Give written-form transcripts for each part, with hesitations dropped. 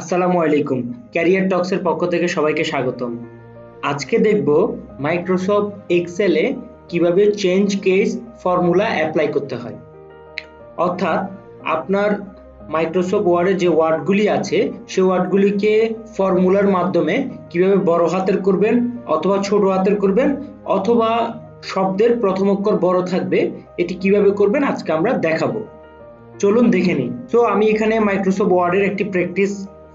আসসালামু আলাইকুম। ক্যারিয়ার টক্সের পক্ষ থেকে সবাইকে স্বাগতম। আজকে দেখব মাইক্রোসফট এক্সেলে কিভাবে চেঞ্জ কেস ফর্মুলা অ্যাপ্লাই করতে হয়। অর্থাৎ আপনার মাইক্রোসফট ওয়ার্ডে যে ওয়ার্ডগুলি আছে সেই ওয়ার্ডগুলিকে ফর্মুলার মাধ্যমে কিভাবে বড় হাতের করবেন অথবা ছোট হাতের করবেন অথবা শব্দের প্রথম অক্ষর বড় থাকবে, এটি কিভাবে করবেন আজকে আমরা দেখাবো। চলুন দেখে নিই। তো আমি এখানে মাইক্রোসফট ওয়ার্ডের একটি প্র্যাকটিস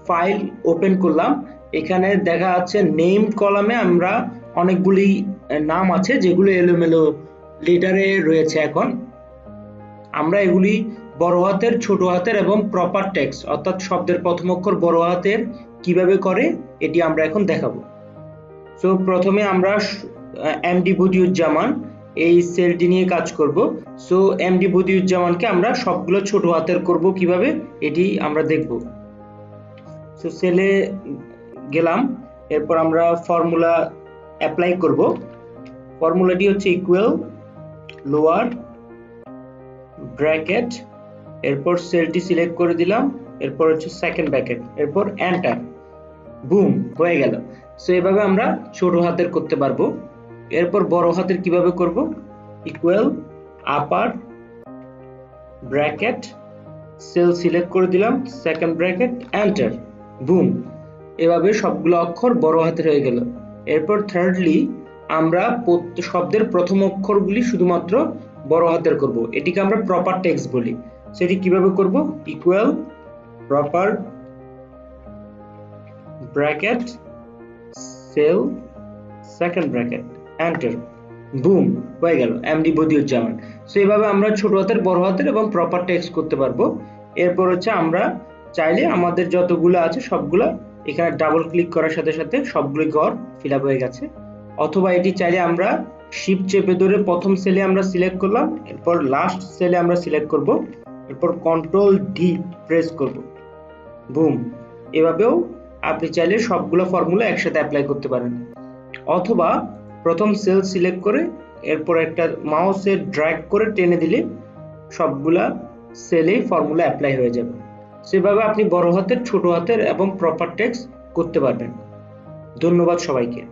ফাইল ওপেন করলাম। এখানে দেখা যাচ্ছে নেম কলামে আমরা অনেকগুলি নাম আছে যেগুলো এলোমেলো লেটারে রয়েছে। এখন আমরা এগুলি বড় হাতের, ছোট হাতের এবং প্রপার টেক্সট অর্থাৎ শব্দের প্রথম অক্ষর বড় হাতের কিভাবে করে এটি আমরা এখন দেখাবো। তো প্রথমে আমরা এমডি বদিউজ্জামান এই সেলটি নিয়ে কাজ করব। সো এমডি বদিউজ্জামানকে আমরা সবগুলো ছোট হাতের করব কিভাবে এটি আমরা দেখব। সো সেলে গেলাম, এরপর আমরা ফর্মুলা অ্যাপ্লাই করব। ফর্মুলাটি হচ্ছে ইকুয়াল লোয়ার ব্র্যাকেট, এরপর সেলটি সিলেক্ট করে দিলাম, এরপর হচ্ছে সেকেন্ড ব্র্যাকেট, এরপর এন্টার, বুম, হয়ে গেল। সো এভাবে আমরা ছোট হাতের করতে পারবো। এরপর বড় হাতের কিভাবে করব, ইকুয়াল আপার ব্র্যাকেট, সেল সিলেক্ট করে দিলাম, সেকেন্ড ব্র্যাকেট, এন্টার, বুম, এভাবে সবগুলো অক্ষর বড় হাতের হয়ে গেল। এরপর থার্ডলি আমরা শব্দের প্রথম অক্ষরগুলি শুধুমাত্র বড় হাতের করব, এটিকে আমরা প্রপার টেক্সট বলি। সেটি কিভাবে করব, equal proper bracket, cell, second bracket, enter, boom, হয়ে গেল এমডি বদিউজ্জামান। সো এইভাবে আমরা ছোট হাতের, বড় হাতের এবং প্রপার টেক্সট করতে পারবো। এরপর হচ্ছে আমরা চাইলে আমাদের যতগুলো আছে সবগুলো এখানে ডাবল ক্লিক করার সাথে সাথে সবগুলো ঘর ফিল আপ হয়ে গেছে। অথবা এটি চাইলে আমরা শিফট চেপে ধরে প্রথম সেলে আমরা সিলেক্ট করলাম, এরপর লাস্ট সেলে আমরা সিলেক্ট করব, এরপর কন্ট্রোল ডি প্রেস করব, বুম। এভাবেও আপনি চাইলে সবগুলো ফর্মুলা একসাথে অ্যাপ্লাই করতে পারেন। অথবা প্রথম সেল সিলেক্ট করে এরপর একটা মাউসে ড্র্যাগ করে টেনে দিলে সবগুলা সেলে ফর্মুলা অ্যাপ্লাই হয়ে যাবে। সেভাবে আপনি বড় হাতের, ছোট হাতের এবং প্রপার টেক্সট করতে পারবেন। ধন্যবাদ সবাইকে।